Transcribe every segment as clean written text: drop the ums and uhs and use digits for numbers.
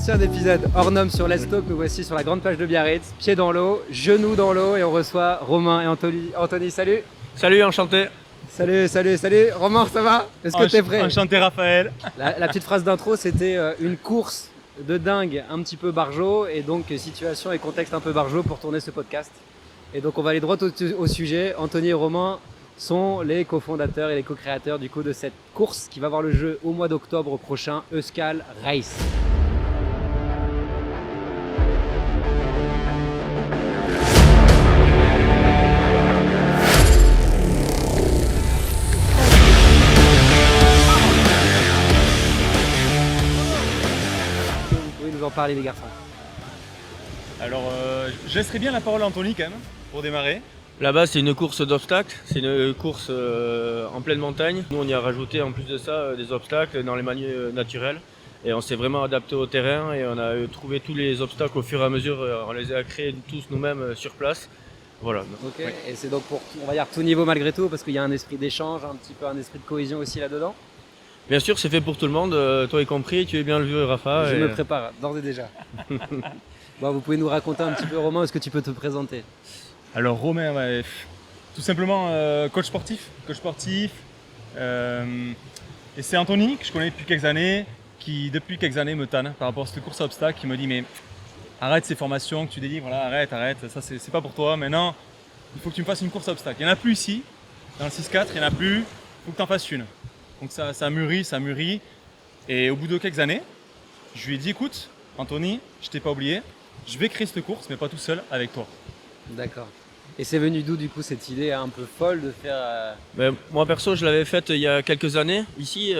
ancien épisode hors norme sur Let's Talk, nous voici sur la grande plage de Biarritz, pieds dans l'eau, genoux dans l'eau, et on reçoit Romain et Anthony. Anthony, salut. Salut, enchanté. Salut. Romain, ça va? Est-ce que t'es prêt? Enchanté, Raphaël. La petite phrase d'intro, c'était une course de dingue, un petit peu barjo, et donc situation et contexte un peu barjo pour tourner ce podcast. Et donc on va aller droit au sujet. Anthony et Romain sont les cofondateurs et les co-créateurs du coup de cette course qui va voir le jeu au mois d'octobre prochain, Euskal Race. Vous pouvez nous en parler les garçons? Alors, je laisserai bien la parole à Anthony quand même, pour démarrer. Là-bas, c'est une course d'obstacles, c'est une course en pleine montagne. Nous, on y a rajouté en plus de ça des obstacles dans les milieux naturels. Et on s'est vraiment adapté au terrain et on a trouvé tous les obstacles au fur et à mesure. On les a créés tous nous-mêmes sur place. Voilà. Ok, ouais. Et c'est donc pour, on va dire, tout niveau malgré tout, parce qu'il y a un esprit d'échange, un petit peu un esprit de cohésion aussi là-dedans. Bien sûr, c'est fait pour tout le monde, toi y compris, tu es bien le vieux Rafa. Je me prépare, d'ores et déjà. Bon, vous pouvez nous raconter un petit peu, Romain, est-ce que tu peux te présenter? Alors, Romain, ouais, tout simplement coach sportif. Et c'est Anthony, que je connais depuis quelques années, qui depuis quelques années me tanne par rapport à cette course à obstacles, qui me dit mais arrête ces formations que tu délivres, voilà, arrête, ça c'est pas pour toi, maintenant il faut que tu me fasses une course à obstacles. Il n'y en a plus ici, dans le 6-4, il n'y en a plus, il faut que tu en fasses une. Donc ça mûrit, et au bout de quelques années, je lui ai dit écoute, Anthony, je t'ai pas oublié, je vais créer cette course, mais pas tout seul, avec toi. D'accord. Et c'est venu d'où du coup cette idée un peu folle de faire Moi perso, je l'avais faite il y a quelques années, ici,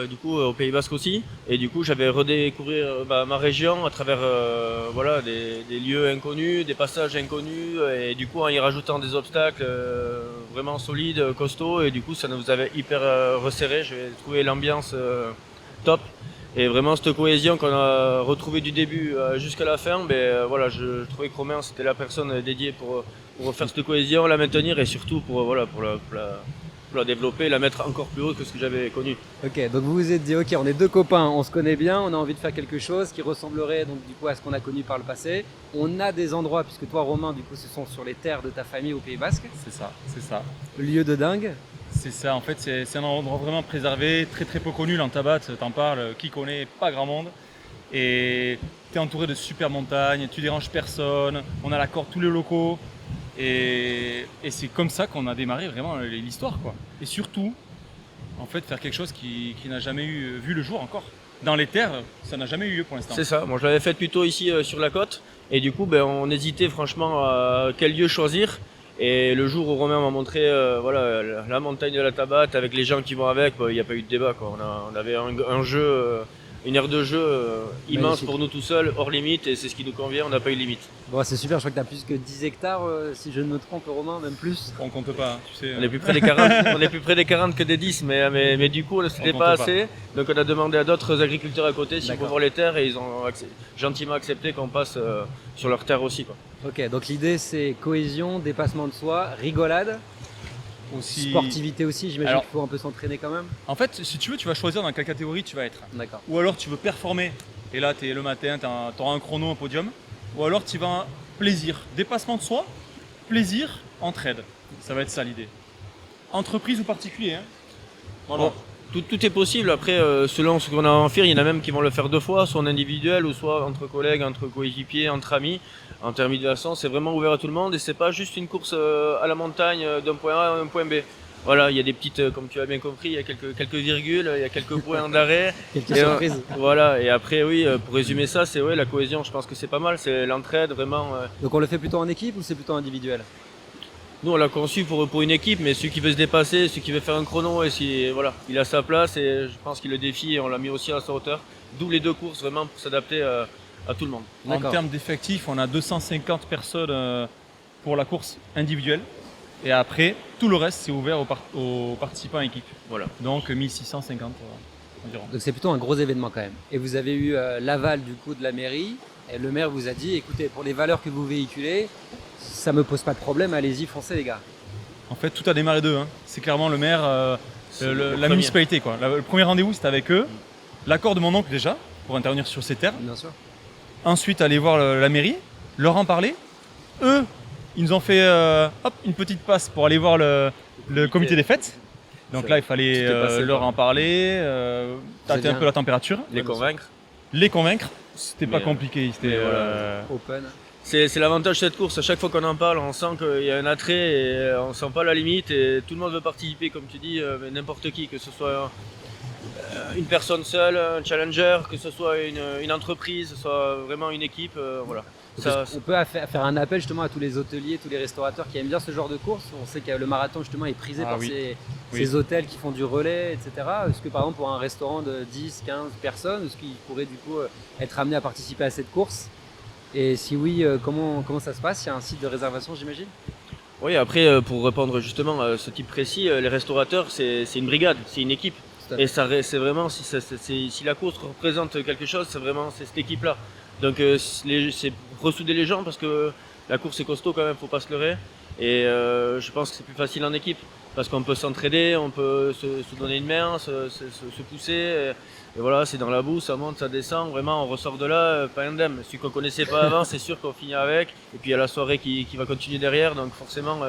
du coup au Pays Basque aussi. Et du coup, j'avais redécouvert ma région à travers voilà, des lieux inconnus, des passages inconnus. Et du coup, en y rajoutant des obstacles vraiment solides, costauds. Et du coup, ça nous avait hyper resserré. J'ai trouvé l'ambiance top. Et vraiment cette cohésion qu'on a retrouvée du début jusqu'à la fin, voilà, je trouvais que Romain c'était la personne dédiée pour faire cette cohésion, la maintenir et surtout pour la développer, la mettre encore plus haut que ce que j'avais connu. Ok, donc vous vous êtes dit ok, on est deux copains, on se connaît bien, on a envie de faire quelque chose qui ressemblerait donc du coup à ce qu'on a connu par le passé. On a des endroits, puisque toi Romain du coup ce sont sur les terres de ta famille au Pays Basque. C'est ça. Lieu de dingue. C'est ça, en fait, c'est un endroit vraiment préservé, très très peu connu, l'Antabat, t'en parles, qui connaît, pas grand monde. Et t'es entouré de super montagnes, tu déranges personne, on a l'accord de tous les locaux. Et c'est comme ça qu'on a démarré vraiment l'histoire, quoi. Et surtout, en fait, faire quelque chose qui n'a jamais vu le jour encore. Dans les terres, ça n'a jamais eu lieu pour l'instant. C'est ça, moi je l'avais fait plutôt ici sur la côte. Et du coup, on hésitait franchement à quel lieu choisir. Et le jour où Romain m'a montré voilà, la montagne de la Tabatte avec les gens qui vont avec, il n'y a pas eu de débat, quoi. On avait un jeu, une aire de jeu immense. Magnifique. Pour nous tout seuls, hors limite, et c'est ce qui nous convient, on n'a pas eu de limite. Bon, c'est super, je crois que tu as plus que 10 hectares, si je ne me trompe, Romain, même plus. On compte pas, hein, tu sais. On est plus près des 40, on est plus près des 40 que des 10, mais du coup, c'était pas assez. Donc on a demandé à d'autres agriculteurs à côté s'ils pouvaient voir les terres, et ils ont gentiment accepté qu'on passe sur leurs terres aussi, quoi. Ok, donc l'idée c'est cohésion, dépassement de soi, rigolade. Aussi... Sportivité aussi, j'imagine qu'il faut un peu s'entraîner quand même. En fait, si tu veux, tu vas choisir dans quelle catégorie tu vas être. D'accord. Ou alors tu veux performer, et là tu es le matin, tu auras un chrono, un podium. Ou alors tu vas plaisir, dépassement de soi, plaisir, entraide. Ça va être ça l'idée. Entreprise ou particulier, hein. Voilà. Bon, tout est possible, après selon ce qu'on a à en faire, il y en a même qui vont le faire deux fois, soit en individuel ou soit entre collègues, entre coéquipiers, entre amis. Intermédiation, c'est vraiment ouvert à tout le monde et c'est pas juste une course à la montagne d'un point A à un point B. Voilà, il y a des petites, comme tu as bien compris, il y a quelques virgules, il y a quelques points d'arrêt. Quelques surprises. Voilà, et après oui, pour résumer ça, c'est la cohésion, je pense que c'est pas mal, c'est l'entraide vraiment. Donc on le fait plutôt en équipe ou c'est plutôt individuel? Nous on l'a conçu pour une équipe, mais celui qui veut se dépasser, celui qui veut faire un chrono, et si voilà, il a sa place et je pense qu'il le défie et on l'a mis aussi à sa hauteur. D'où les deux courses vraiment pour s'adapter à tout le monde. En termes d'effectifs, on a 250 personnes pour la course individuelle. Et après, tout le reste, c'est ouvert aux participants équipe. Voilà. Donc 1650 environ. Donc c'est plutôt un gros événement quand même. Et vous avez eu l'aval du coup de la mairie. Et le maire vous a dit, écoutez, pour les valeurs que vous véhiculez, ça me pose pas de problème, allez-y, foncez les gars. En fait, tout a démarré d'eux. Hein. C'est clairement le maire, la municipalité, quoi. Le premier rendez-vous, c'était avec eux. L'accord de mon oncle déjà, pour intervenir sur ces terres. Bien sûr. ensuite aller voir la mairie, leur en parler. Eux, ils nous ont fait une petite passe pour aller voir le comité des fêtes. Donc là, il fallait leur en parler, tâter un peu la température. Les convaincre. Les convaincre. C'était pas compliqué. C'était Open. C'est l'avantage de cette course. À chaque fois qu'on en parle, on sent qu'il y a un attrait et on sent pas la limite. Et tout le monde veut participer, comme tu dis, mais n'importe qui, que ce soit une personne seule, un challenger, que ce soit une entreprise, que ce soit vraiment une équipe. Voilà. On peut faire un appel justement à tous les hôteliers, tous les restaurateurs qui aiment bien ce genre de course. On sait que le marathon justement est prisé par ces hôtels qui font du relais, etc. Est-ce que par exemple pour un restaurant de 10, 15 personnes, est-ce qu'il pourrait du coup être amené à participer à cette course? Et si oui, comment ça se passe? Il y a un site de réservation, j'imagine? Oui, après pour répondre justement à ce type précis, les restaurateurs c'est une brigade, c'est une équipe. Et c'est vraiment, si la course représente quelque chose, c'est cette équipe-là. Donc c'est ressouder les gens parce que la course est costaud quand même, faut pas se leurrer. Et je pense que c'est plus facile en équipe parce qu'on peut s'entraider, on peut se donner une main, se pousser. Et voilà, c'est dans la boue, ça monte, ça descend. Vraiment, on ressort de là, pas indemne. Celui qu'on connaissait pas avant, c'est sûr qu'on finit avec. Et puis il y a la soirée qui va continuer derrière. Donc forcément,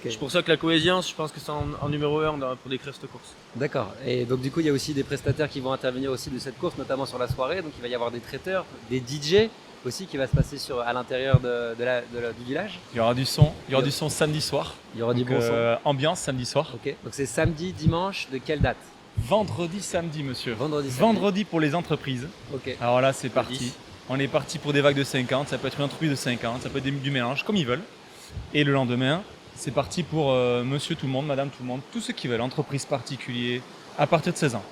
c'est pour ça que la cohésion, je pense que c'est en numéro 1 pour décrire cette course. D'accord. Et donc du coup, il y a aussi des prestataires qui vont intervenir aussi de cette course, notamment sur la soirée. Donc il va y avoir des traiteurs, des DJ aussi qui va se passer à l'intérieur du village. Il y aura du son, du son samedi soir. Il y aura du bon son. Ambiance samedi soir. Ok. Donc c'est samedi, dimanche, de quelle date? Vendredi, samedi, monsieur. Vendredi pour les entreprises. Ok. Alors là, c'est parti. On est parti pour des vagues de 50. Ça peut être une entreprise de 50, ça peut être du mélange, comme ils veulent. Et le lendemain, c'est parti pour monsieur tout le monde, madame tout le monde, tous ceux qui veulent, entreprise particulier, à partir de 16 ans.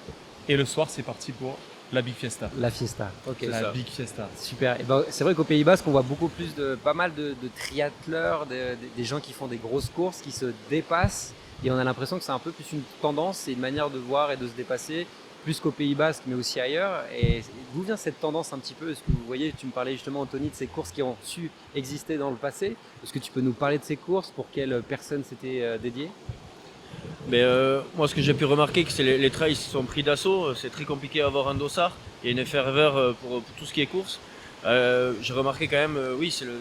Et le soir, c'est parti pour la Big Fiesta. La Fiesta, ok. Big Fiesta. Super. Et ben, c'est vrai qu'au Pays Basque, on voit beaucoup plus pas mal de triathleurs, des gens qui font des grosses courses, qui se dépassent. Et on a l'impression que c'est un peu plus une tendance, c'est une manière de voir et de se dépasser, plus qu'au Pays Basque, mais aussi ailleurs. Et d'où vient cette tendance un petit peu? Est-ce que vous voyez, tu me parlais justement, Anthony, de ces courses qui ont su exister dans le passé. Est-ce que tu peux nous parler de ces courses? Pour quelles personnes c'était dédié? Mais moi, ce que j'ai pu remarquer, que c'est les trails sont pris d'assaut. C'est très compliqué à avoir un dossard. Il y a une ferveur pour tout ce qui est course. J'ai remarqué quand même, oui, c'est le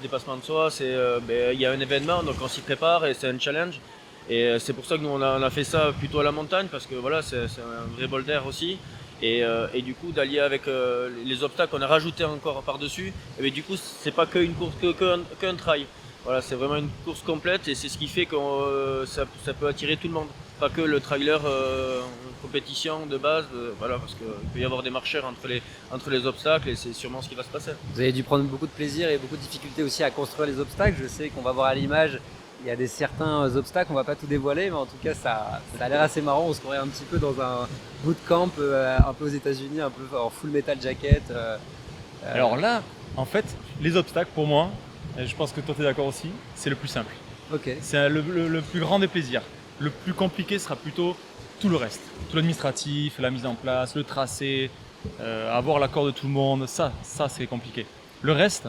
dépassement de soi. Il y a un événement, donc on s'y prépare et c'est un challenge. Et c'est pour ça que nous on a fait ça plutôt à la montagne parce que voilà, c'est un vrai bol d'air aussi. Et du coup d'allier avec les obstacles qu'on a rajouté encore par-dessus, et bien, du coup c'est pas qu'une course, qu'un trail. Voilà, c'est vraiment une course complète et c'est ce qui fait que ça peut attirer tout le monde. Pas que le trailer en compétition de base, voilà, parce qu'il peut y avoir des marcheurs entre les obstacles et c'est sûrement ce qui va se passer. Vous avez dû prendre beaucoup de plaisir et beaucoup de difficultés aussi à construire les obstacles. Je sais qu'on va voir à l'image, il y a certains obstacles, on va pas tout dévoiler, mais en tout cas ça a l'air assez marrant. On se croirait un petit peu dans un bootcamp un peu aux États-Unis, un peu en full metal jacket. Alors là, en fait, les obstacles pour moi, et je pense que toi tu es d'accord aussi, c'est le plus simple. Ok. C'est le plus grand des plaisirs. Le plus compliqué sera plutôt tout le reste. Tout l'administratif, la mise en place, le tracé, avoir l'accord de tout le monde, ça c'est compliqué. Le reste,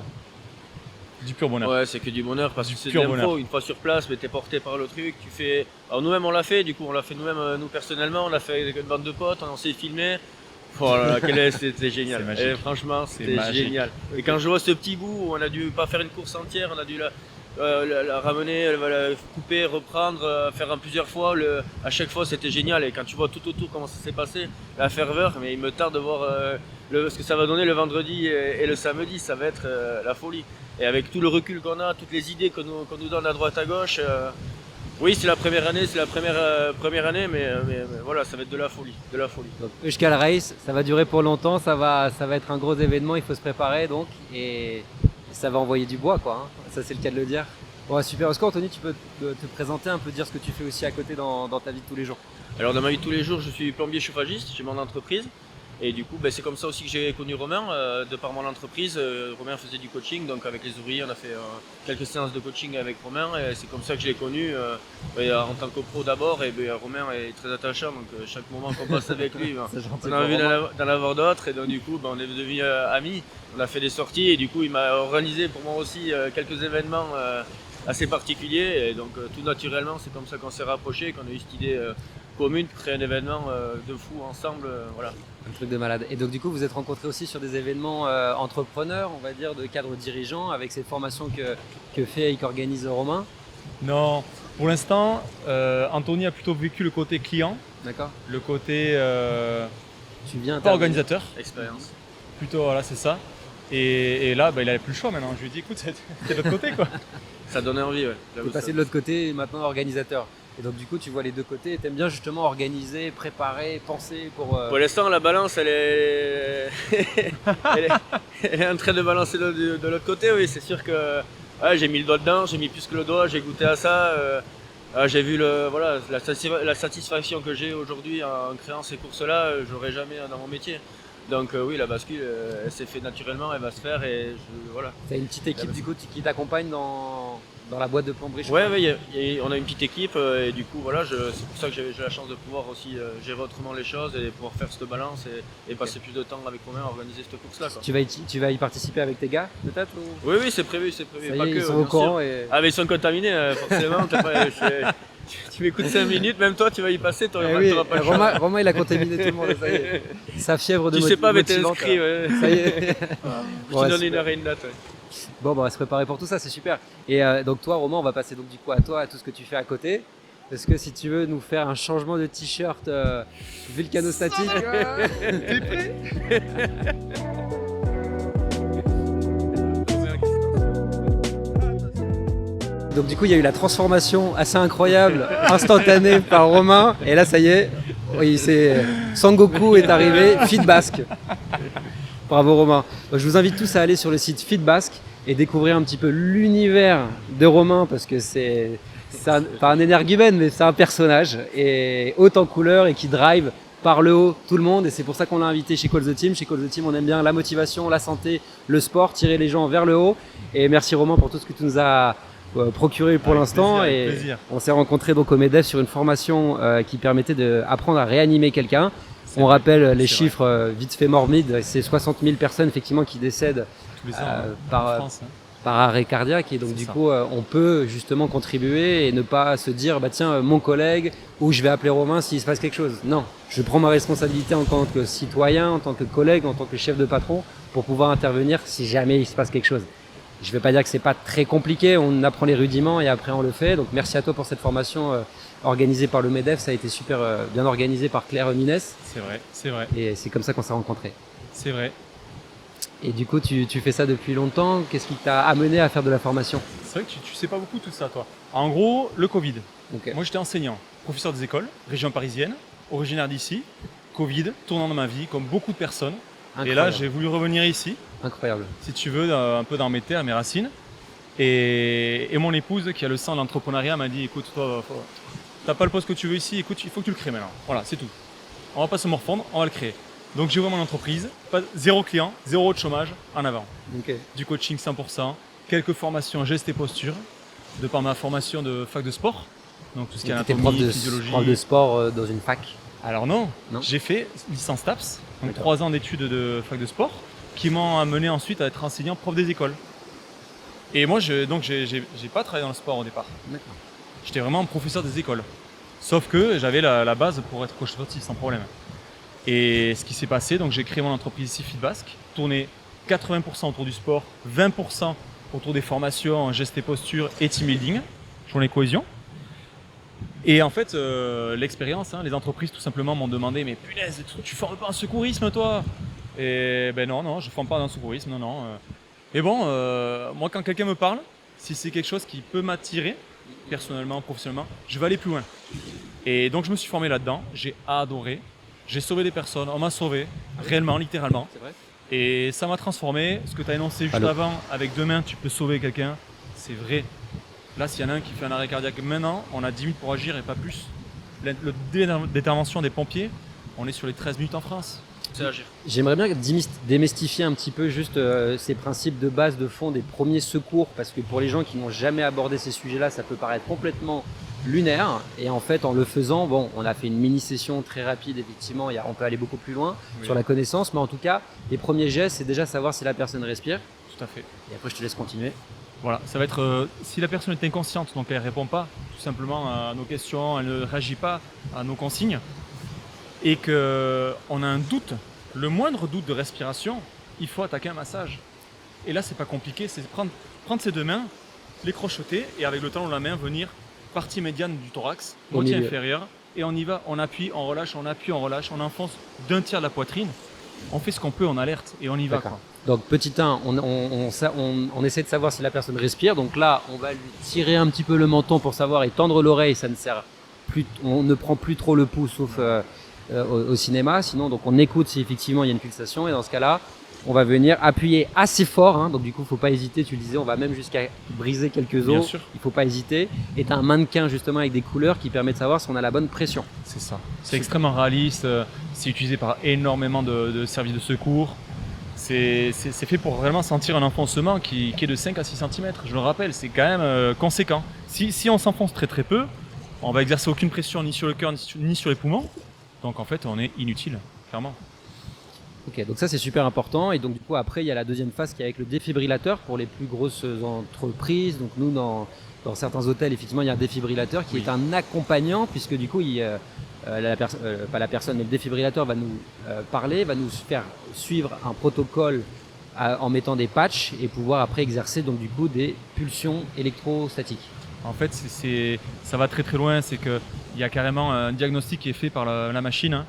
du pur bonheur. Ouais, c'est que du bonheur parce que c'est de l'info. Une fois sur place, mais t'es porté par le truc. Tu fais. Alors nous-mêmes on l'a fait. Du coup, on l'a fait nous-mêmes, nous personnellement. On l'a fait avec une bande de potes. On s'est filmé. Oh là là, c'était génial. Et franchement, c'était génial. Et quand je vois ce petit bout où on a dû pas faire une course entière, on a dû la ramener, la couper, reprendre, faire en plusieurs fois. À chaque fois, c'était génial. Et quand tu vois tout autour comment ça s'est passé, la ferveur, mais il me tarde de voir ce que ça va donner le vendredi et le samedi. Ça va être la folie. Et avec tout le recul qu'on a, toutes les idées qu'on nous donne à droite à gauche, oui, c'est la première année, première année, mais voilà, ça va être de la folie, Donc, Euskal Race, ça va durer pour longtemps, ça va être un gros événement, il faut se préparer donc, et ça va envoyer du bois quoi. Hein. Ça c'est le cas de le dire. Bon, super. Est-ce qu'Anthony, tu peux te présenter un peu, dire ce que tu fais aussi à côté dans ta vie de tous les jours? Alors dans ma vie de tous les jours, je suis plombier chauffagiste, j'ai mon entreprise. Et du coup, c'est comme ça aussi que j'ai connu Romain, de par mon entreprise. Romain faisait du coaching, donc avec les ouvriers, on a fait quelques séances de coaching avec Romain. Et c'est comme ça que je l'ai connu, en tant que pro d'abord. Et Romain est très attachant, donc chaque moment qu'on passe avec lui, on a envie d'en avoir d'autres. Et donc du coup, on est devenus amis. On a fait des sorties et du coup, il m'a organisé pour moi aussi quelques événements assez particuliers. Et donc tout naturellement, c'est comme ça qu'on s'est rapprochés, qu'on a eu cette idée commune, créer un événement de fou ensemble. Voilà. Un truc de malade. Et donc du coup, vous êtes rencontrés aussi sur des événements entrepreneurs, on va dire, de cadres dirigeants, avec cette formation que fait et qu'organise Romain. Non, pour l'instant, Anthony a plutôt vécu le côté client, D'accord. le côté Tu viens pas organisateur, Expérience. plutôt voilà, c'est ça. Et là, il n'avait plus le choix maintenant. Je lui ai dit, écoute, c'est de l'autre côté quoi. Ça donne envie, ouais. Tu es passé de l'autre côté et maintenant organisateur. Et donc du coup, tu vois les deux côtés et tu aimes bien justement organiser, préparer, penser pour... Pour l'instant, la balance, elle est... elle est en train de balancer de l'autre côté, oui. C'est sûr que j'ai mis le doigt dedans, j'ai mis plus que le doigt, j'ai goûté à ça. J'ai vu la satisfaction que j'ai aujourd'hui en créant ces courses-là, j'aurais jamais dans mon métier. Donc oui, la bascule, elle s'est fait naturellement, elle va se faire et voilà. Tu as une petite équipe du coup qui t'accompagne dans la boîte de plomberie. Ouais, on a une petite équipe et du coup voilà, c'est pour ça que j'ai la chance de pouvoir aussi gérer autrement les choses et pouvoir faire cette balance et passer plus de temps avec moi-même à organiser cette course-là. Tu vas y participer avec tes gars peut-être ou... Oui, c'est prévu. Ça y Pas est, que, ils sont au bien courant sûr. et... Ah mais ils sont contaminés forcément. Tu m'écoutes 5 minutes, même toi tu vas y passer, tu Eh oui, n'auras pas le choix. Romain il a contaminé tout le monde, ça y est. Sa fièvre de Tu sais pas, mais t'es motivante, inscrit. Ouais. ça y est. Je Bon, te donne super. une heure et une date. Ouais. Bon, on va se préparer pour tout ça, c'est super. Et donc toi, Romain, on va passer donc du coup à toi, à tout ce que tu fais à côté. Est-ce que si tu veux nous faire un changement de t-shirt vulcanostatique T'es prêt? Donc du coup, il y a eu la transformation assez incroyable, instantanée par Romain. Et là, ça y est, oui, Sangoku est arrivé, Fit Basque. Bravo Romain. Je vous invite tous à aller sur le site Fit Basque et découvrir un petit peu l'univers de Romain parce que c'est pas un énergumène, mais c'est un personnage et haut en couleur et qui drive par le haut tout le monde. Et c'est pour ça qu'on l'a invité chez Call the Team. Chez Call the Team, on aime bien la motivation, la santé, le sport, tirer les gens vers le haut. Et merci Romain pour tout ce que tu nous as procuré pour Avec l'instant. plaisir, avec Et plaisir. on s'est rencontrés donc au MEDEF sur une formation qui permettait d'apprendre à réanimer quelqu'un. On rappelle les chiffres vite fait morbides, c'est 60 000 personnes effectivement qui décèdent Tous les ans, par, en France. par arrêt cardiaque et donc C'est du ça. coup on peut justement contribuer et ne pas se dire bah tiens mon collègue ou je vais appeler Romain s'il se passe quelque chose. Non, je prends ma responsabilité en tant que citoyen, en tant que collègue, en tant que chef de patron pour pouvoir intervenir si jamais il se passe quelque chose. Je ne vais pas dire que c'est pas très compliqué, on apprend les rudiments et après on le fait. Donc merci à toi pour cette formation organisée par le MEDEF, ça a été super bien organisé par Claire Mines C'est vrai. et c'est comme ça qu'on s'est rencontrés. C'est vrai. Et du coup tu fais ça depuis longtemps, qu'est-ce qui t'a amené à faire de la formation? C'est vrai que tu sais pas beaucoup tout ça, toi. En gros, le Covid. Ok. Moi, j'étais enseignant, professeur des écoles, région parisienne, originaire d'ici. Covid, tournant dans ma vie, comme beaucoup de personnes. Et là, Incroyable. j'ai voulu revenir ici, Incroyable. si tu veux, un peu dans mes terres, mes racines. Et mon épouse, qui a le sang de l'entrepreneuriat, m'a dit écoute, toi, t'as pas le poste que tu veux ici, écoute, il faut que tu le crées maintenant. Voilà, c'est tout. On va pas se morfondre, on va le créer. Donc, j'ai ouvert mon entreprise, zéro client, zéro de chômage, en avant. Ok. Du coaching 100%, quelques formations gestes et posture, de par ma formation de fac de sport, donc tout ce qui est Tu étais anatomie, physiologie. prof de sport dans une fac. Alors non, Non. j'ai fait licence TAPS, donc D'accord. 3 ans d'études de fac de sport, qui m'ont amené ensuite à être enseignant prof des écoles. Et moi, j'ai pas travaillé dans le sport au départ. D'accord. J'étais vraiment professeur des écoles. Sauf que j'avais la base pour être coach sportif sans problème. Et ce qui s'est passé, donc j'ai créé mon entreprise ici, Fit Basque, tourné 80% autour du sport, 20% autour des formations en gestes et posture et team building, journée cohésion. Et en fait, l'expérience, les entreprises tout simplement m'ont demandé mais punaise, tu formes pas en secourisme toi? Et ben non, je forme pas dans le secourisme, non. Et bon, moi quand quelqu'un me parle, si c'est quelque chose qui peut m'attirer, personnellement, professionnellement, je vais aller plus loin. Et donc je me suis formé là-dedans, j'ai adoré, j'ai sauvé des personnes, on m'a sauvé, réellement, littéralement. C'est vrai. Et ça m'a transformé, ce que tu as énoncé juste Allô. avant, avec 2 mains tu peux sauver quelqu'un, c'est vrai. Là, s'il y en a un qui fait un arrêt cardiaque maintenant, on a 10 minutes pour agir et pas plus. Le délai d'intervention des pompiers, on est sur les 13 minutes en France. C'est agir. J'aimerais bien démystifier un petit peu juste ces principes de base, de fond des premiers secours, parce que pour les gens qui n'ont jamais abordé ces sujets-là, ça peut paraître complètement lunaire. Et en fait, en le faisant, bon, on a fait une mini-session très rapide, effectivement, on peut aller beaucoup plus loin Oui. sur la connaissance, mais en tout cas, les premiers gestes, c'est déjà savoir si la personne respire. Tout à fait. Et après, je te laisse continuer. Voilà, ça va être si la personne est inconsciente, donc elle ne répond pas tout simplement à nos questions, elle ne réagit pas à nos consignes, et qu'on a un doute, le moindre doute de respiration, il faut attaquer un massage. Et là, c'est pas compliqué, c'est prendre ses deux mains, les crocheter, et avec le talon de la main, venir partie médiane du thorax, moitié inférieure, et on y va, on appuie, on relâche, on enfonce d'un tiers de la poitrine, on fait ce qu'on peut, on alerte, et on y va. Quoi. Donc petit 1, on essaie de savoir si la personne respire. Donc là, on va lui tirer un petit peu le menton pour savoir et tendre l'oreille. Ça ne sert plus, on ne prend plus trop le pouls sauf au cinéma. Sinon, donc on écoute si effectivement il y a une pulsation. Et dans ce cas-là, on va venir appuyer assez fort. Hein. Donc du coup, il ne faut pas hésiter. Tu le disais, on va même jusqu'à briser quelques os. Bien sûr. Il ne faut pas hésiter. Et tu as un mannequin justement avec des couleurs qui permet de savoir si on a la bonne pression. C'est ça. C'est extrêmement réaliste. C'est utilisé par énormément de services de secours. C'est fait pour vraiment sentir un enfoncement qui est de 5 à 6 cm. Je le rappelle, c'est quand même conséquent. Si on s'enfonce très très peu, on va exercer aucune pression ni sur le cœur ni sur les poumons. Donc en fait, on est inutile, clairement. Ok, donc ça c'est super important. Et donc du coup après, il y a la deuxième phase qui est avec le défibrillateur pour les plus grosses entreprises. Donc nous, dans certains hôtels, effectivement, il y a un défibrillateur qui est un accompagnant puisque du coup, pas la personne, mais le défibrillateur va nous parler, va nous faire suivre un protocole en mettant des patchs et pouvoir après exercer donc du coup des pulsions électrostatiques. En fait, ça va très très loin, c'est qu'il y a carrément un diagnostic qui est fait par la machine hein,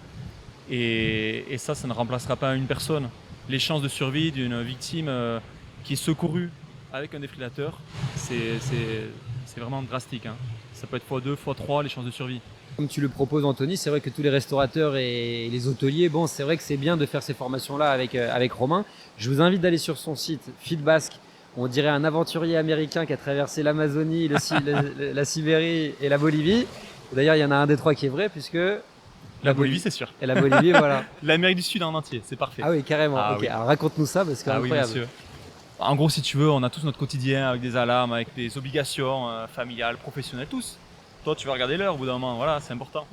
et ça ne remplacera pas une personne. Les chances de survie d'une victime qui est secourue avec un défibrillateur, c'est vraiment drastique. Hein. Ça peut être x2, x3 les chances de survie. Comme tu le proposes Anthony, c'est vrai que tous les restaurateurs et les hôteliers, bon c'est vrai que c'est bien de faire ces formations-là avec Romain. Je vous invite d'aller sur son site Feedbasque. On dirait un aventurier américain qui a traversé l'Amazonie, la Sibérie et la Bolivie. D'ailleurs, il y en a un des trois qui est vrai puisque... La Bolivie, c'est sûr. Et la Bolivie, voilà. L'Amérique du Sud en entier, c'est parfait. Ah oui, carrément. Ah, ok, oui. alors raconte-nous ça parce que c'est incroyable. Oui, bien sûr. En gros, si tu veux, on a tous notre quotidien avec des alarmes, avec des obligations familiales, professionnelles, tous. Toi, tu vas regarder l'heure au bout d'un moment, voilà, c'est important.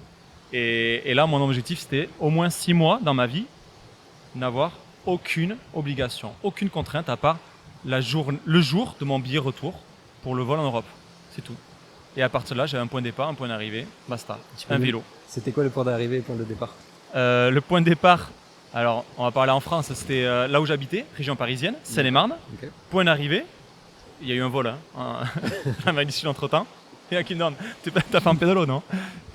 Et là, mon objectif, c'était au moins 6 mois dans ma vie, n'avoir aucune obligation, aucune contrainte à part le jour de mon billet retour pour le vol en Europe. C'est tout. Et à partir de là, j'avais un point de départ, un point d'arrivée, basta, un vélo. C'était quoi le point d'arrivée et le point de départ? Le point de départ, alors on va parler en France, c'était là où j'habitais, région parisienne, Seine-et-Marne. Okay. Point d'arrivée, il y a eu un vol en Amérique du Sud entre-temps. Et à qui me demande, t'as fait un pédalo, non?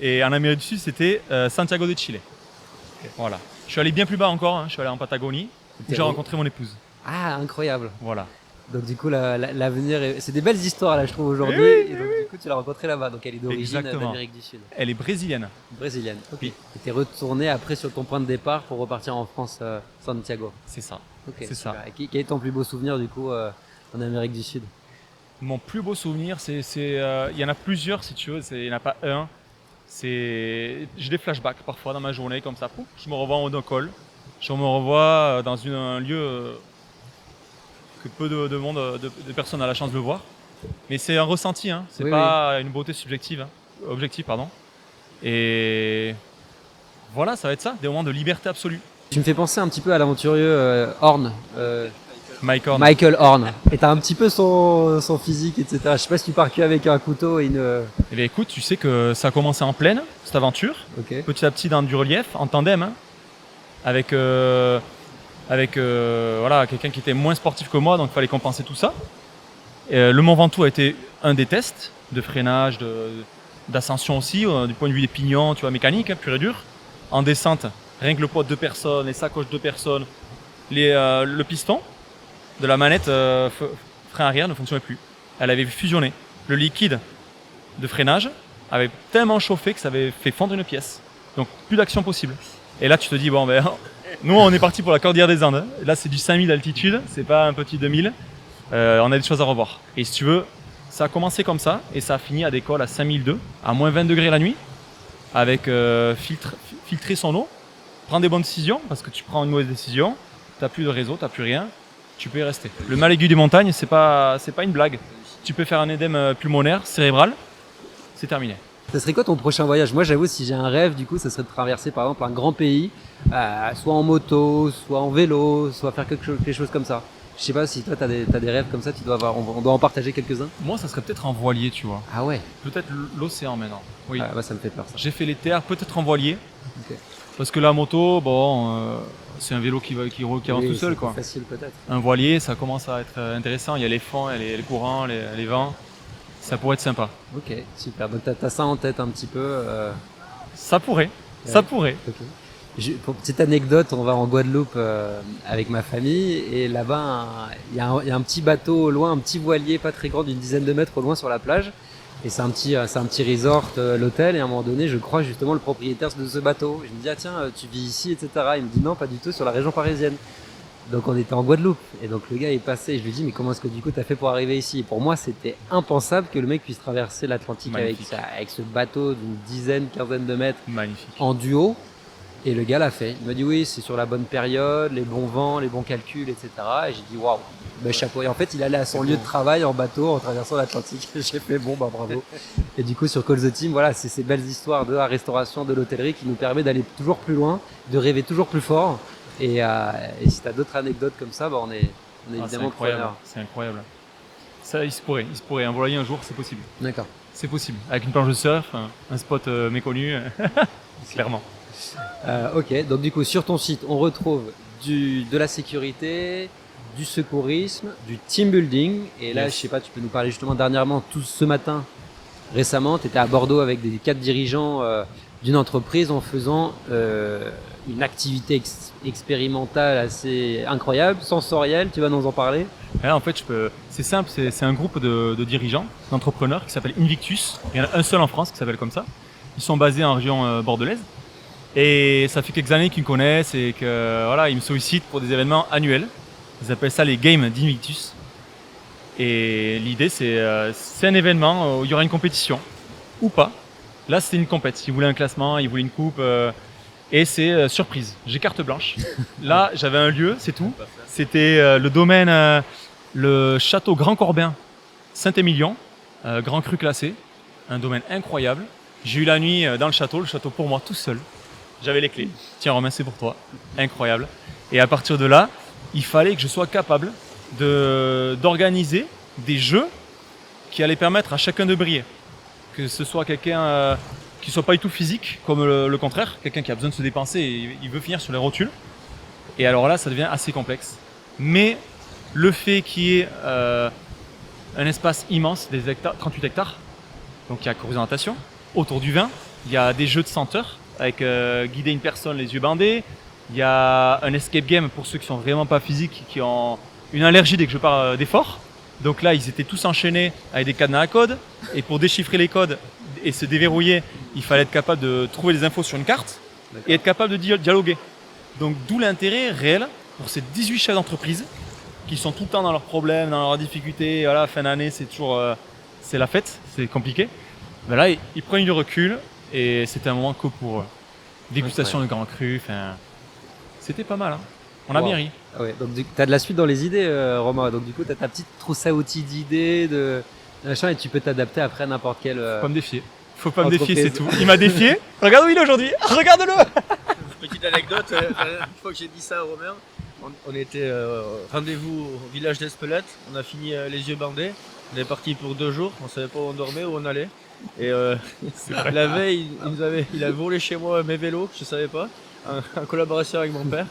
Et en Amérique du Sud, c'était Santiago de Chile. Okay. Voilà. Je suis allé bien plus bas encore, hein. Je suis allé en Patagonie, où j'ai rencontré mon épouse. Ah, incroyable. Voilà. Donc du coup, l'avenir, c'est des belles histoires là, je trouve aujourd'hui. Et donc du coup, tu l'as rencontrée là-bas. Donc elle est d'origine d'Amérique du Sud. Elle est brésilienne. Brésilienne. Ok. Oui. Et t'es retourné après sur ton point de départ pour repartir en France, Santiago. C'est ça. Ok. C'est ça. Et quel est ton plus beau souvenir du coup en Amérique du Sud? Mon plus beau souvenir, il y en a plusieurs si tu veux. Il n'y en a pas un. J'ai des flashbacks parfois dans ma journée comme ça. Pouf, je me revois en haut d'un col. Je me revois dans un lieu que peu de monde, de personnes a la chance de le voir. Mais c'est un ressenti, hein. C'est pas une beauté subjective, hein. Objective, pardon. Et voilà, ça va être ça, des moments de liberté absolue. Tu me fais penser un petit peu à l'aventurier Horn. Michael Horn. Et t'as un petit peu son physique, etc. Je sais pas si tu pars qu'avec un couteau et une... Eh bien écoute, tu sais que ça a commencé en plaine, cette aventure. Okay. Petit à petit dans du relief, en tandem, hein, avec voilà, quelqu'un qui était moins sportif que moi, donc il fallait compenser tout ça. Le Mont Ventoux a été un des tests de freinage, d'ascension aussi, du point de vue des pignons, tu vois, mécanique, hein, pur et dur. En descente, rien que le poids de 2 personnes, les sacoches de 2 personnes, le piston de la manette frein arrière ne fonctionnait plus. Elle avait fusionné. Le liquide de freinage avait tellement chauffé que ça avait fait fondre une pièce. Donc plus d'action possible. Et là tu te dis, bon ben, nous on est parti pour la Cordillère des Andes. Là c'est du 5000 d'altitude, c'est pas un petit 2000. On a des choses à revoir. Et si tu veux, ça a commencé comme ça et ça a fini à des cols à 5002, à moins 20 degrés la nuit, avec filtrer son eau, prendre des bonnes décisions, parce que tu prends une mauvaise décision, t'as plus de réseau, t'as plus rien, tu peux y rester. Le mal aigu des montagnes, c'est pas une blague. Tu peux faire un édème pulmonaire, cérébral, c'est terminé. Ça serait quoi ton prochain voyage? Moi j'avoue, si j'ai un rêve, du coup, ça serait de traverser par exemple un grand pays, soit en moto, soit en vélo, soit faire quelque chose comme ça. Je sais pas si toi t'as des rêves comme ça, on doit en partager quelques-uns. Moi, ça serait peut-être en voilier, tu vois. Ah ouais. Peut-être l'océan maintenant. Oui. Ah, bah, ça me fait peur ça. J'ai fait les terres, peut-être en voilier. Ok. Parce que la moto, bon, c'est un vélo qui avance Oui, tout seul, c'est quoi. plus facile peut-être. Un voilier, ça commence à être intéressant. Il y a les fonds, il y a les courants, les vents. Ça pourrait être sympa. Ok, super. Donc t'as ça en tête un petit peu. Ça pourrait. Ouais. Ça pourrait. Ok. Pour petite anecdote, on va en Guadeloupe avec ma famille et là-bas il y a un petit bateau au loin, un petit voilier pas très grand d'une dizaine de mètres au loin sur la plage et c'est un petit resort l'hôtel et à un moment donné je crois justement le propriétaire de ce bateau. Je me dis ah tiens tu vis ici etc. Il me dit non pas du tout sur la région parisienne. Donc on était en Guadeloupe et donc le gars est passé et je lui dis mais comment est-ce que du coup t'as fait pour arriver ici? Et pour moi c'était impensable que le mec puisse traverser l'Atlantique avec ce bateau d'une quinzaine de mètres Magnifique. en duo. Et le gars l'a fait. Il m'a dit oui, c'est sur la bonne période, les bons vents, les bons calculs, etc. Et j'ai dit waouh, ben chapeau. Et en fait, il allait à son lieu de travail en bateau en traversant l'Atlantique. J'ai fait bon, bah bravo. Et du coup, sur Call the Team, voilà, c'est ces belles histoires de la restauration, de l'hôtellerie qui nous permet d'aller toujours plus loin, de rêver toujours plus fort. Et si tu as d'autres anecdotes comme ça, bah, on est évidemment preneurs. C'est incroyable. Ça, il se pourrait. Un voilier un jour, c'est possible. D'accord. C'est possible. Avec une planche de surf, un spot méconnu, clairement. Ok, donc du coup sur ton site on retrouve de la sécurité, du secourisme, du team building et là Yes. je sais pas, tu peux nous parler justement dernièrement, tout ce matin, récemment tu étais à Bordeaux avec des 4 dirigeants d'une entreprise en faisant une activité expérimentale assez incroyable, sensorielle, tu vas nous en parler? En fait, c'est simple, c'est un groupe de dirigeants, d'entrepreneurs qui s'appelle Invictus. Il y en a un seul en France qui s'appelle comme ça. Ils sont basés en région bordelaise. Et ça fait quelques années qu'ils me connaissent et que voilà, ils me sollicitent pour des événements annuels. Ils appellent ça les Games d'Invictus. Et l'idée, c'est un événement où il y aura une compétition ou pas. Là, c'était une compète. Ils voulaient un classement, ils voulaient une coupe. Et c'est surprise. J'ai carte blanche. Là, j'avais un lieu, c'est tout. C'était le domaine, le château Grand Corbin, Saint-Émilion, Grand Cru classé. Un domaine incroyable. J'ai eu la nuit dans le château pour moi tout seul. J'avais les clés. Tiens Romain, c'est pour toi. Incroyable. Et à partir de là, il fallait que je sois capable d'organiser des jeux qui allaient permettre à chacun de briller. Que ce soit quelqu'un qui ne soit pas du tout physique, comme le contraire, quelqu'un qui a besoin de se dépenser et il veut finir sur les rotules. Et alors là, ça devient assez complexe. Mais le fait qu'il y ait un espace immense, 38 hectares, donc il y a représentation, autour du vin, il y a des jeux de senteurs, avec guider une personne les yeux bandés. Il y a un escape game pour ceux qui sont vraiment pas physiques, qui ont une allergie dès que je parle d'effort. Donc là, ils étaient tous enchaînés avec des cadenas à code. Et pour déchiffrer les codes et se déverrouiller, il fallait être capable de trouver des infos sur une carte et être capable de dialoguer. Donc d'où l'intérêt réel pour ces 18 chefs d'entreprise qui sont tout le temps dans leurs problèmes, dans leurs difficultés. Voilà, fin d'année, c'est toujours c'est la fête, c'est compliqué. Mais là, ils prennent du recul. Et c'était un moment que pour eux. Dégustation de Grand Cru, c'était pas mal. Hein. On a bien ri. Ah ouais, donc tu as de la suite dans les idées, Romain. Donc du coup, tu as ta petite trousse à outils d'idées, de machin, et tu peux t'adapter après à n'importe quel. Faut pas me défier. Faut pas me défier, c'est tout. Il m'a défié. Regarde où il est aujourd'hui. Regarde-le. Petite anecdote, une fois que j'ai dit ça à Romain, on était rendez-vous au village d'Espelette, on a fini les yeux bandés, on est parti pour 2 jours, on savait pas où on dormait, où on allait. Et la veille, il a volé chez moi mes vélos, je savais pas, en collaboration avec mon père.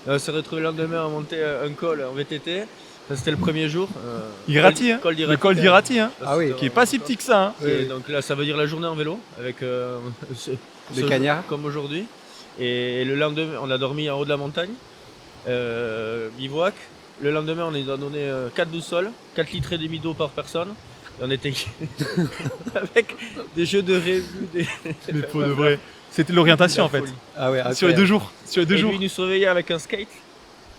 On s'est retrouvé le lendemain à monter un col en VTT. Ça, c'était le premier jour. Irati, hein. Le col d'Irati, hein. Ah oui. Qui est pas si petit que ça. Hein. Et donc là, ça veut dire la journée en vélo avec Des cagnards. comme aujourd'hui. Et le lendemain, on a dormi en haut de la montagne, bivouac. Le lendemain, on nous a donné 4 boussoles, 4 litres et demi d'eau par personne. Et on était avec des jeux de revue, Mais pour de vrai. C'était l'orientation en fait. Ah ouais, Sur les 2 jours. Et lui, il nous surveillait avec un skate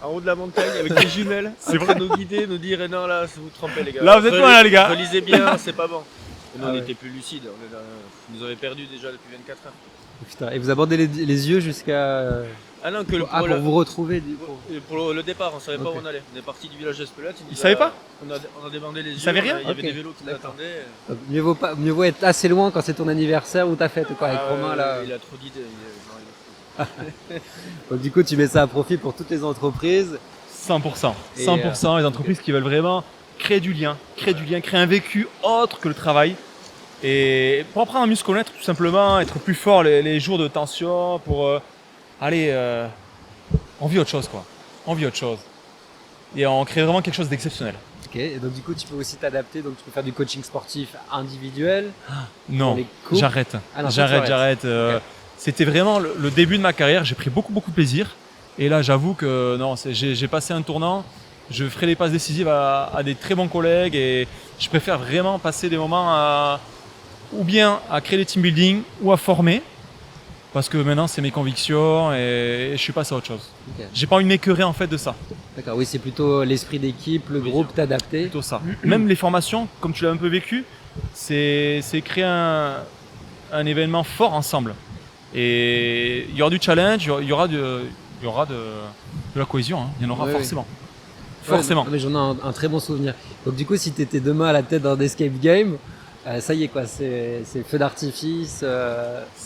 en haut de la montagne avec des jumelles. C'est en train de nous guider, nous dire non là, vous trompez les gars. Là, vous êtes loin là, les gars. Relisez bien, c'est pas bon. Et nous, Ah on ouais. était plus lucides. Vous nous avez perdu déjà depuis 24 heures. Putain, et vous abordez les yeux jusqu'à. Ah non, que Pour vous retrouver. pour le départ, on savait pas Ok. où on allait. On est parti du village d'Espelette. Il savait pas. On a débandé les yeux. savait rien. Il y avait Ok. des vélos qui nous D'accord. attendaient. Donc, mieux vaut être assez loin quand c'est ton anniversaire ou ta fête quoi, avec Ah, Romain là. Il a trop d'idées. Donc du coup tu mets ça à profit pour toutes les entreprises. 100%. Et, 100%. Les entreprises qui veulent vraiment créer du lien, créer un vécu autre que le travail. Et pour apprendre à mieux se connaître, tout simplement, être plus fort les jours de tension, pour on vit autre chose, quoi. On vit autre chose. Et on crée vraiment quelque chose d'exceptionnel. Ok, et donc du coup tu peux aussi t'adapter, donc tu peux faire du coaching sportif individuel. Non, les couples. j'arrête. Ah non, ça, tu arrêtes. J'arrête. Ok. C'était vraiment le début de ma carrière. J'ai pris beaucoup de plaisir. Et là, j'avoue que non, j'ai passé un tournant. Je ferai des passes décisives à des très bons collègues et je préfère vraiment passer des moments ou bien à créer des team building ou à former. Parce que maintenant, c'est mes convictions et je suis passé à autre chose. Ok. J'ai pas envie de m'écœurer en fait de ça. D'accord, oui, c'est plutôt l'esprit d'équipe, le groupe, t'adapter. Plutôt ça. Même les formations, comme tu l'as un peu vécu, c'est créer un événement fort ensemble. Et il y aura du challenge, il y aura de la cohésion, hein. Il y en aura Oui, forcément. Ouais, Forcément. non, mais j'en ai un très bon souvenir. Donc du coup, si tu étais demain à la tête d'un escape game, ça y est quoi, c'est feu d'artifice,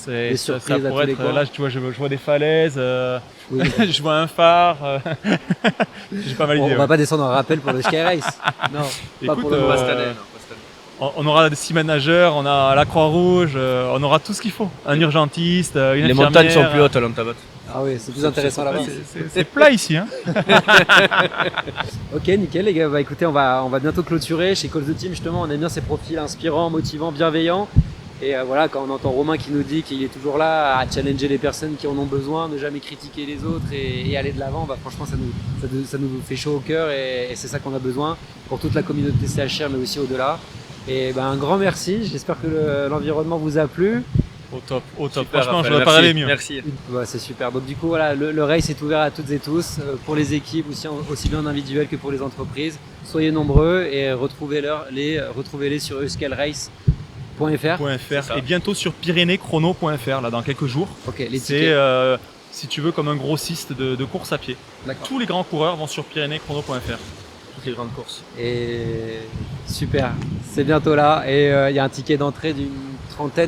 des Ça surprises à tous pourrait les être, coins. là, tu vois, je vois des falaises, Oui. je vois un phare. J'ai pas mal On d'idées. va Ouais. pas descendre en rappel pour le Sky Race. Non, pas Écoute, pour le moment. Pas cette année, non, pas cette année. On aura des 6 managers, on a la Croix-Rouge, on aura tout ce qu'il faut. Un urgentiste, une Les infirmière. montagnes sont plus hautes à Lantabat. Ah oui, c'est plus intéressant là-bas. C'est plat ici, hein. Ok, nickel les gars. Bah écoutez, on va bientôt clôturer. Chez Call the Team, justement, on aime bien ces profils inspirants, motivants, bienveillants. Et voilà, quand on entend Romain qui nous dit qu'il est toujours là à challenger les personnes qui en ont besoin, ne jamais critiquer les autres et aller de l'avant, bah franchement, ça nous fait chaud au cœur et c'est ça qu'on a besoin pour toute la communauté CHR, mais aussi au-delà. Et ben un grand merci. J'espère que l'environnement vous a plu. Au top. Super, Franchement, je Raphaël, ne pas rêver merci, mieux. Merci. Ouais, c'est super. Donc du coup, voilà, le race est ouvert à toutes et tous, pour les équipes aussi bien en individuel que pour les entreprises. Soyez nombreux et retrouvez-les sur euskalrace.fr. .fr et bientôt sur pyrénéechrono.fr là dans quelques jours. Ok, les C'est tickets. si tu veux comme un grossiste de course à pied. D'accord. Tous les grands coureurs vont sur pyrénéechrono.fr. Toutes les grandes courses. Et super, c'est bientôt là. Et il y a un ticket d'entrée d'une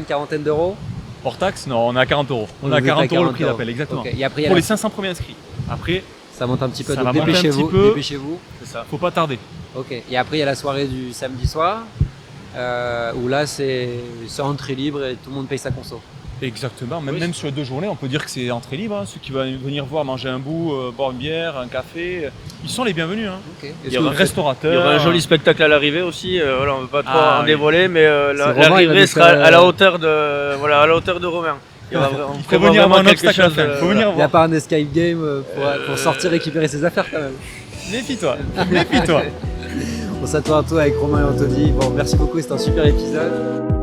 quarantaine d'euros. Hors taxe, non, on est à 40 euros. On Vous est à êtes 40 euros le prix €. d'appel, exactement. Ok. Et après, il y a Pour la- les 500 premiers inscrits. Après, ça monte un petit peu, Ça donc va monter un dépêchez-vous. petit peu. Dépêchez-vous. C'est ça. faut pas tarder. Ok. Et après, il y a la soirée du samedi soir, où là, c'est entrée libre et tout le monde paye sa conso. Exactement, Oui. même sur les 2 journées, on peut dire que c'est entrée libre. Hein. Ceux qui veulent venir voir, manger un bout, boire une bière, un café, ils sont les bienvenus. Hein. Ok. Il y aura Un restaurateur. Il y aura un joli spectacle à l'arrivée aussi. Voilà, on ne veut pas trop Ah, en oui. dévoiler, mais C'est Romain, il va l'arrivée nous sera faire, à la hauteur de Romain. Il y aura, on Il faut prévoit venir vraiment avant un quelque obstacle à chose. faire. Faut venir Il n'y a voir. pas un escape game pour sortir récupérer ses affaires quand même. Méfie-toi. Méfie-toi. On s'attend à toi avec Romain et Anthony. Bon, merci beaucoup, c'était un super épisode.